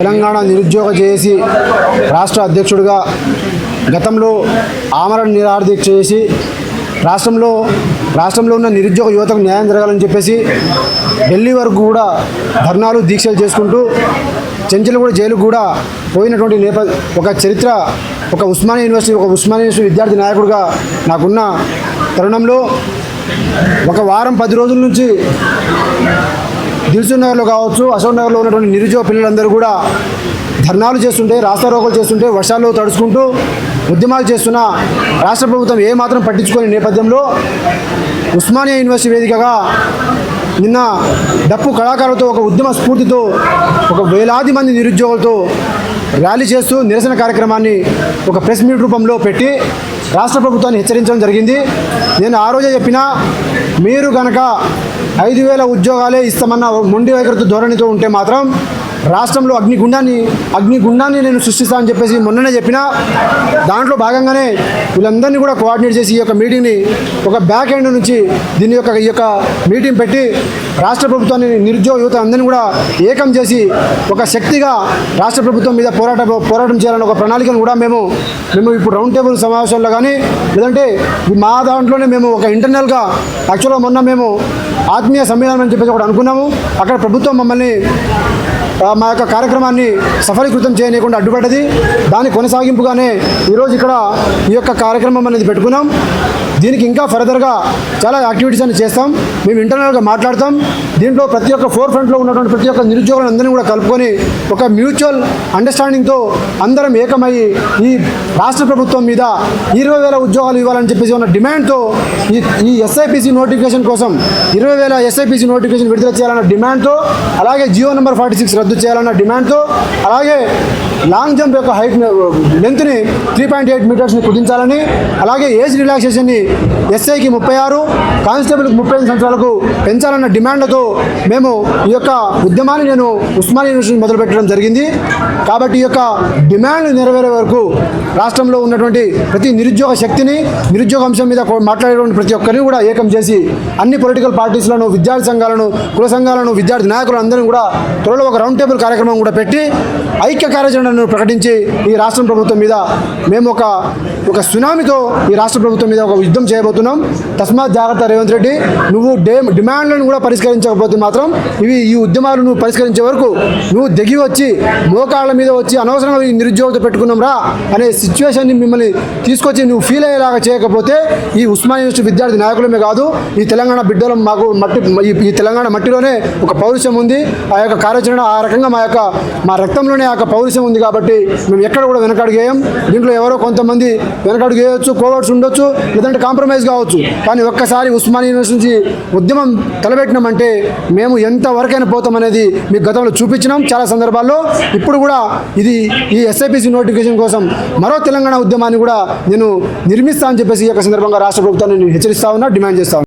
తెలంగాణ నిరుద్యోగ జేఏసీ రాష్ట్ర అధ్యక్షుడిగా గతంలో ఆమరణ నిరాహార దీక్ష చేసి రాష్ట్రంలో ఉన్న నిరుద్యోగ యువతకు న్యాయం జరగాలని చెప్పేసి ఢిల్లీ వరకు కూడా ధర్నాలు దీక్షలు చేసుకుంటూ చెంచలగూడ జైలుకు కూడా పోయినటువంటి ఒక చరిత్ర ఒక ఉస్మానియా యూనివర్సిటీ విద్యార్థి నాయకుడిగా నాకున్న తరుణంలో ఒక వారం 10 రోజుల నుంచి దిల్సుఖ్ నగర్లో కావచ్చు, అశోక్ నగర్లో ఉన్నటువంటి నిరుద్యోగ పిల్లలందరూ కూడా ధర్నాలు చేస్తుంటే, రాస్తారోకోలు చేస్తుంటే, వర్షాల్లో తడుచుకుంటూ ఉద్యమాలు చేస్తున్న రాష్ట్ర ప్రభుత్వం ఏమాత్రం పట్టించుకునే నేపథ్యంలో ఉస్మానియా యూనివర్సిటీ వేదికగా నిన్న డప్పు కళాకారులతో ఒక ఉద్యమ స్ఫూర్తితో ఒక వేలాది మంది నిరుద్యోగులతో ర్యాలీ చేస్తూ నిరసన కార్యక్రమాన్ని ఒక ప్రెస్ మీట్ రూపంలో పెట్టి రాష్ట్ర ప్రభుత్వాన్ని హెచ్చరించడం జరిగింది. నేను ఆ రోజే చెప్పినా, మీరు కనుక 5,000 ఉద్యోగాలే ఇస్తామన్న మొండి వైఖరితో ధోరణితో ఉంటే మాత్రం రాష్ట్రంలో అగ్నిగుండాన్ని నేను సృష్టిస్తానని చెప్పేసి మొన్ననే చెప్పినా, దాంట్లో భాగంగానే వీళ్ళందరినీ కూడా కోఆర్డినేట్ చేసి ఈ యొక్క మీటింగ్ని ఒక బ్యాక్ ఎండ్ నుంచి ఈ యొక్క మీటింగ్ పెట్టి రాష్ట్ర ప్రభుత్వాన్ని, నిరుద్యోగ యువత అందరినీ కూడా ఏకం చేసి ఒక శక్తిగా రాష్ట్ర ప్రభుత్వం మీద పోరాటం చేయాలని ఒక ప్రణాళికను కూడా మేము ఇప్పుడు రౌండ్ టేబుల్ సమావేశాల్లో కానీ లేదంటే మా దాంట్లోనే మేము ఒక ఇంటర్నల్గా యాక్చువల్గా మొన్న మేము ఆత్మీయ సమ్మేళనం అని చెప్పేసి ఒకటి అనుకున్నాము. అక్కడ ప్రభుత్వం మమ్మల్ని మా యొక్క కార్యక్రమాన్ని సఫలీకృతం చేయనీయకుండా అడ్డుపడ్డది. దాని కొనసాగింపుగానే ఈరోజు ఇక్కడ ఈ యొక్క కార్యక్రమం అనేది పెట్టుకున్నాం. దీనికి ఇంకా ఫర్దర్గా చాలా యాక్టివిటీస్ అని చేస్తాం. మేము ఇంటర్నల్గా మాట్లాడతాం. దీంట్లో ప్రతి ఒక్క ఫోర్ ఫ్రంట్లో ఉన్నటువంటి ప్రతి ఒక్క నిరుద్యోగులందరినీ కూడా కలుపుకొని ఒక మ్యూచువల్ అండర్స్టాండింగ్తో అందరం ఏకమయ్యి ఈ రాష్ట్ర ప్రభుత్వం మీద 20,000 ఉద్యోగాలు ఇవ్వాలని చెప్పేసి ఉన్న డిమాండ్తో ఈ ఎస్ఐపిసి నోటిఫికేషన్ కోసం 20,000 ఎస్ఐపిసి నోటిఫికేషన్ విడుదల చేయాలన్న డిమాండ్తో, అలాగే జియో నెంబర్ 46 రద్దు చేయాలన్న డిమాండ్తో, అలాగే లాంగ్ జంప్ యొక్క హైట్ లెంత్ని 3.8 మీటర్స్ని కుదించాలని, అలాగే ఏజ్ రిలాక్సేషన్ని ఎస్ఐకి 36, కానిస్టేబుల్కి 35 సంవత్సరాలకు పెంచాలన్న డిమాండ్లతో మేము ఈ యొక్క ఉద్యమాన్ని నేను ఉస్మానియా యూనివర్సిటీ మొదలుపెట్టడం జరిగింది. కాబట్టి ఈ యొక్క డిమాండ్లు నెరవేరే వరకు రాష్ట్రంలో ఉన్నటువంటి ప్రతి నిరుద్యోగ శక్తిని, నిరుద్యోగ అంశం మీద మాట్లాడేటువంటి ప్రతి ఒక్కరిని కూడా ఏకం చేసి అన్ని పొలిటికల్ పార్టీస్లను, విద్యార్థి సంఘాలను, కుల సంఘాలను, విద్యార్థి నాయకులు అందరినీ కూడా త్వరలో ఒక రౌండ్ టేబుల్ కార్యక్రమం కూడా పెట్టి ఐక్య కార్యాచరణను ప్రకటించి ఈ రాష్ట్ర ప్రభుత్వం మీద మేము ఒక సునామీతో ఈ రాష్ట్ర ప్రభుత్వం మీద ఒక యుద్ధం చేయబోతున్నాం. తస్మాత్ జాగ్రత్త రేవంత్ రెడ్డి, నువ్వు డిమాండ్లను కూడా పరిష్కరించకపోతే మాత్రం ఈ ఉద్యమాలు నువ్వు పరిష్కరించే వరకు నువ్వు దిగి వచ్చి మోకాళ్ళ మీద వచ్చి అనవసరంగా ఈ నిరుద్యోగంతో పెట్టుకున్నాం రా అనే సిచ్యువేషన్ని మిమ్మల్ని తీసుకొచ్చి నువ్వు ఫీల్ అయ్యేలాగా చేయకపోతే ఈ ఉస్మానియా యూనివర్సిటీ విద్యార్థి నాయకులమే కాదు, ఈ తెలంగాణ బిడ్డలు మాకు ఈ తెలంగాణ మట్టిలోనే ఒక పౌరుషం ఉంది. ఆ యొక్క కార్యాచరణ ఆ రకంగా మా రక్తంలోనే ఆ యొక్క పౌరుషం ఉంది. కాబట్టి మేము ఎక్కడ కూడా వెనకడుగేయం. దీంట్లో ఎవరో కొంతమంది వెనకడుగు వేయవచ్చు, కోవర్డ్స్ ఉండొచ్చు, లేదంటే కాంప్రమైజ్ కావచ్చు. కానీ ఒక్కసారి ఉస్మానియా యూనివర్సిటీ నుంచి ఉద్యమం తలపెట్టినామంటే మేము ఎంతవరకైనా పోతామనేది మీకు గతంలో చూపించినాం చాలా సందర్భాల్లో. ఇప్పుడు కూడా ఈ ఎస్ఐపిసి నోటిఫికేషన్ కోసం మరో తెలంగాణ ఉద్యమాన్ని కూడా నేను నిర్మిస్తా అని చెప్పేసి ఈ యొక్క సందర్భంగా రాష్ట్ర ప్రభుత్వాన్ని నేను హెచ్చరిస్తా ఉన్నా, డిమాండ్ చేస్తా ఉన్నా.